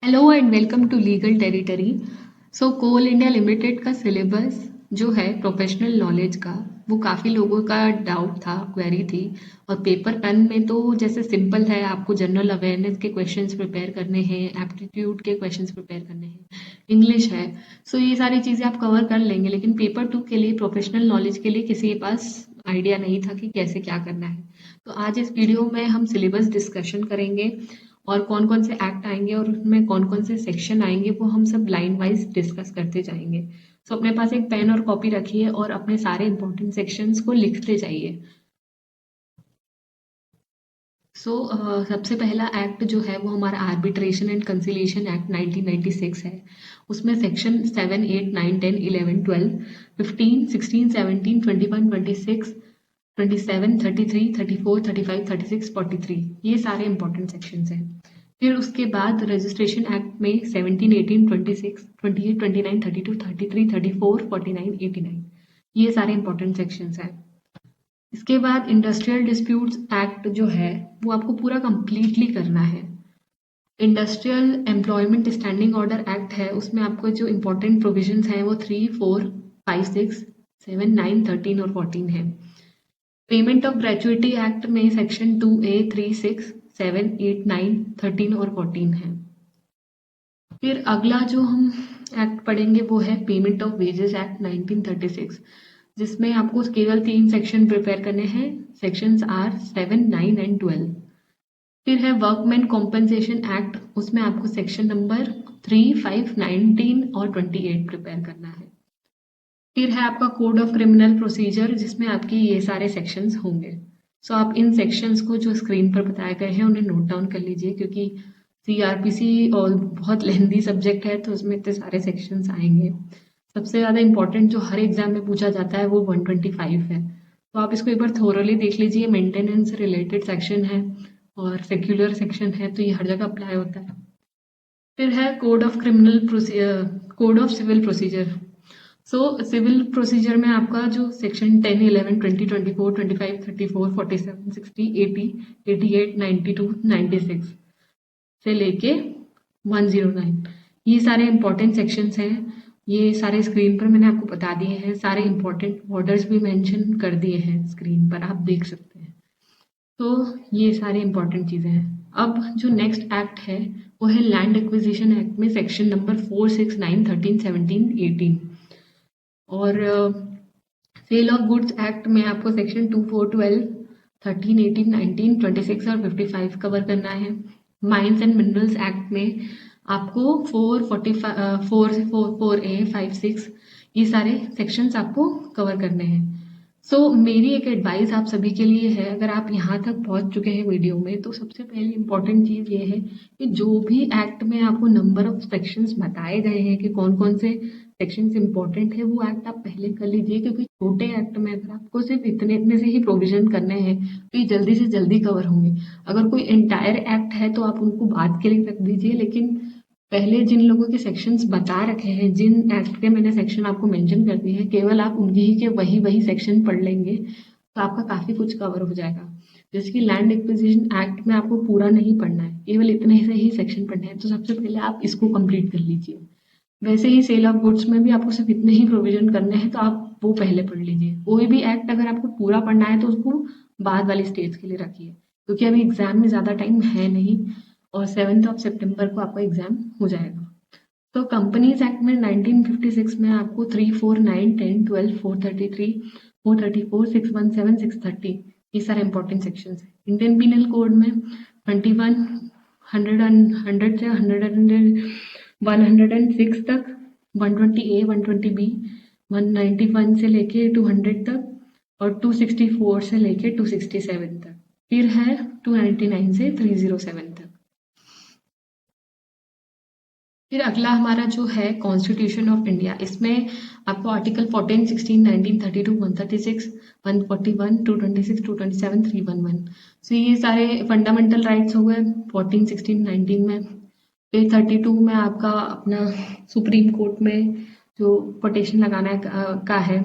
Hello and welcome to legal territory. Coal India Limited का syllabus जो है professional knowledge का, वो काफ़ी लोगों का डाउट था, क्वेरी थी। और पेपर पेन में तो जैसे सिंपल है, आपको जनरल अवेयरनेस के क्वेश्चंस प्रिपेयर करने हैं, एप्टीट्यूड के क्वेश्चंस प्रिपेयर करने हैं, इंग्लिश है। ये सारी चीज़ें आप कवर कर लेंगे, लेकिन पेपर 2 के लिए, प्रोफेशनल नॉलेज के लिए किसी के पास आइडिया नहीं था कि कैसे क्या करना है। तो आज इस वीडियो में हम सिलेबस डिस्कशन करेंगे और कौन कौन से एक्ट आएंगे और उसमें कौन कौन से सेक्शन आएंगे, वो हम सब लाइन वाइज डिस्कस करते जाएंगे। अपने पास एक पेन और कॉपी रखिए और अपने सारे इंपॉर्टेंट सेक्शंस को लिखते जाइए। सबसे पहला एक्ट जो है वो हमारा आर्बिट्रेशन एंड कंसिलिएशन एक्ट 1996 है। उसमें सेक्शन 7, 8, 9, 10, 11, 12, 15, 16, 17, 21, 26, 27, 33, 34, 35, 36, 43, ये सारे इंपॉर्टेंट सेक्शंस हैं। फिर उसके बाद रजिस्ट्रेशन एक्ट में 17, 18, 26, 28, 29, 32, 33, 34, 49, 89, ये सारे इंपॉर्टेंट सेक्शंस हैं। इसके बाद इंडस्ट्रियल डिस्प्यूट्स एक्ट जो है वो आपको पूरा कंप्लीटली करना है। Industrial employment standing order act है, उसमें आपको जो इंपॉर्टेंट प्रोविजंस हैं वो 3, 4, 5, 6, 7, 9, 13 और 14 है। पेमेंट ऑफ ग्रेचुइटी एक्ट में सेक्शन 2A, 3, 6, 7, 8, 9, 13 और 14 है। फिर अगला जो हम एक्ट पढ़ेंगे वो है पेमेंट ऑफ वेजेस एक्ट 1936, जिसमें आपको केवल 3 सेक्शन प्रिपेयर करने हैं। Sections are 7, 9 and 12। फिर है वर्कमैन कॉम्पनसेशन एक्ट, उसमें आपको सेक्शन नंबर 3, 5, 19 और 28 प्रिपेयर करना है। फिर है आपका कोड ऑफ क्रिमिनल प्रोसीजर, जिसमें आपकी ये सारे सेक्शंस होंगे। आप इन सेक्शंस को जो स्क्रीन पर बताए गए हैं उन्हें नोट डाउन कर लीजिए, क्योंकि CRPC और बहुत लेंदी सब्जेक्ट है, तो उसमें इतने सारे सेक्शंस आएंगे। सबसे ज़्यादा इंपॉर्टेंट जो हर एग्जाम में पूछा जाता है वो 125 है, तो आप इसको एक बार थोरली देख लीजिए। मेंटेनेंस रिलेटेड सेक्शन है और सेक्युलर सेक्शन है, तो ये हर जगह अप्लाई होता है। फिर है code of code of civil procedure. Civil procedure में आपका जो सेक्शन 10, 11, 20, 24, 25, 34, 47, 60, 80, 88, 92, 96 से लेके 109, ये सारे इंपॉर्टेंट सेक्शंस हैं। ये सारे स्क्रीन पर मैंने आपको बता दिए हैं, सारे इंपॉर्टेंट ऑर्डर्स भी मेंशन कर दिए हैं स्क्रीन पर, आप देख सकते हैं। ये सारे इंपॉर्टेंट चीज़ें हैं। अब जो नेक्स्ट एक्ट है वो है लैंड एक्विजिशन एक्ट में सेक्शन नंबर 4, 6, 9, 13, 17, 18। और सेल ऑफ गुड्स एक्ट में आपको सेक्शन 2, 4, 12, 13, 18, 19, 26 और 55 कवर करना है। माइंस एंड मिनरल्स एक्ट में आपको 4, 45, 4A, 5, 6, ये सारे सेक्शंस आपको कवर करने हैं। मेरी एक एडवाइस आप सभी के लिए है, अगर आप यहाँ तक पहुँच चुके हैं वीडियो में, तो सबसे पहले इम्पोर्टेंट चीज़ ये है कि जो भी एक्ट में आपको नंबर ऑफ सेक्शंस बताए गए हैं कि कौन कौन से सेक्शंस इंपॉर्टेंट है, वो एक्ट आप पहले कर लीजिए, क्योंकि छोटे एक्ट में अगर आपको सिर्फ इतने इतने से ही प्रोविजन करने हैं तो ये जल्दी से जल्दी कवर होंगे। अगर कोई एंटायर एक्ट है तो आप उनको बाद के लिए रख दीजिए, लेकिन पहले जिन लोगों के सेक्शंस बता रखे हैं, जिन एक्ट के मैंने सेक्शन आपको मेंशन कर दिए हैं, केवल आप उनके ही के वही सेक्शन पढ़ लेंगे तो आपका काफ़ी कुछ कवर हो जाएगा। जैसे कि लैंड एक्विजिशन एक्ट में आपको पूरा नहीं पढ़ना है, केवल इतने से ही सेक्शन पढ़ने हैं, तो सबसे पहले आप इसको कंप्लीट कर लीजिए। वैसे ही सेल ऑफ गुड्स में भी आपको सिर्फ इतने ही प्रोविजन करने हैं, तो आप वो पहले पढ़ लीजिए। कोई भी एक्ट अगर आपको पूरा पढ़ना है तो उसको बाद वाली स्टेज के लिए रखिए, क्योंकि अभी एग्जाम में ज़्यादा टाइम है नहीं और 7 सितंबर को आपका एग्जाम हो जाएगा। कंपनीज एक्ट में 1956 में आपको 3, 4, 9, 10, 12, 433, 434, 617, 630, ये सारे इंपॉर्टेंट सेक्शंस हैं। इंडियन पिनल कोड में 21, 100 से 106 तक, 120A, 120B, 191 से लेके 200 तक और 264 से लेके 267 तक। फिर है 299 से 307 तक। फिर अगला हमारा जो है कॉन्स्टिट्यूशन ऑफ इंडिया, इसमें आपको आर्टिकल 14, 16, 19, 32, 136, 141, 226, 227, 311, ये सारे फंडामेंटल राइट्स हो गए 14, 16, 19 में। फिर 32 में आपका अपना सुप्रीम कोर्ट में जो पिटीशन लगाना का है।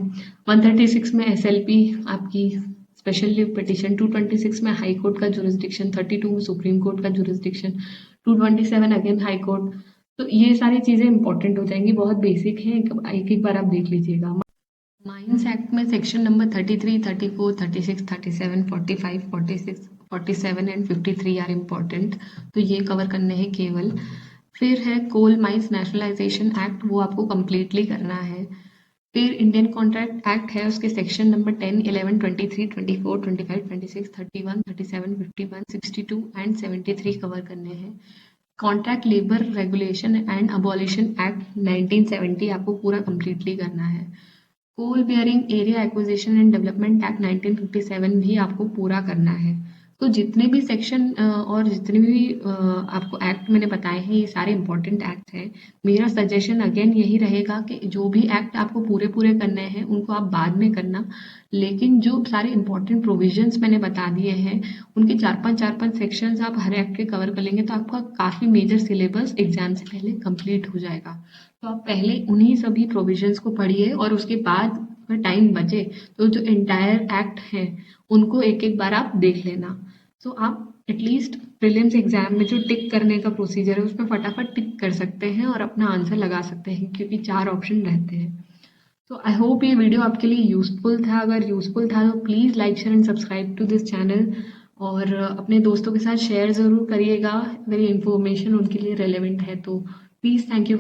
136 में SLP आपकी स्पेशल लीव पिटीशन। 226 में हाई कोर्ट का जुरिस्डिक्शन। 32 में सुप्रीम कोर्ट का जुरिस्डिक्शन। 227 again high court. तो ये सारी चीज़ें इंपॉर्टेंट हो जाएंगी, बहुत बेसिक है, एक एक बार आप देख लीजिएगा। माइंस एक्ट में section number 33, 34, 36, 37, 45, 46, 47 and 53 are important, तो ये कवर करने हैं केवल। फिर है कोल माइंस नेशनलाइजेशन एक्ट, वो आपको कंप्लीटली करना है। फिर इंडियन कॉन्ट्रैक्ट एक्ट है, उसके सेक्शन नंबर 10, 11, 23, 24, 25, 26, 31, 37, 51, 62 एंड 73 कवर करने हैं। Contract labour regulation and abolition act 1970 आपको पूरा कंप्लीटली करना है। Coal bearing area acquisition and development act 1957 भी आपको पूरा करना है। तो जितने भी सेक्शन और जितने भी आपको एक्ट मैंने बताए हैं, ये सारे इंपॉर्टेंट एक्ट हैं। मेरा सजेशन अगेन यही रहेगा कि जो भी एक्ट आपको पूरे पूरे करने हैं उनको आप बाद में करना, लेकिन जो सारे इंपॉर्टेंट प्रोविजंस मैंने बता दिए हैं उनके चार पांच सेक्शंस आप हर एक्ट के कवर कर लेंगे तो आपका काफ़ी मेजर सिलेबस एग्जाम से पहले कंप्लीट हो जाएगा। तो आप पहले उन्हीं सभी प्रोविजंस को पढ़िए और उसके बाद अगर टाइम बचे तो जो एंटायर एक्ट है उनको एक एक बार आप देख लेना। तो आप एटलीस्ट प्रीलिम्स एग्जाम में जो टिक करने का प्रोसीजर है उसमें फटाफट टिक कर सकते हैं और अपना आंसर लगा सकते हैं, क्योंकि 4 ऑप्शन रहते हैं। तो आई होप ये वीडियो आपके लिए यूज़फुल था। अगर यूज़फुल था तो please like share and subscribe to this channel, और अपने दोस्तों के साथ शेयर ज़रूर करिएगा अगर ये इन्फॉर्मेशन उनके लिए रेलेवेंट है तो। Please, thank you guys.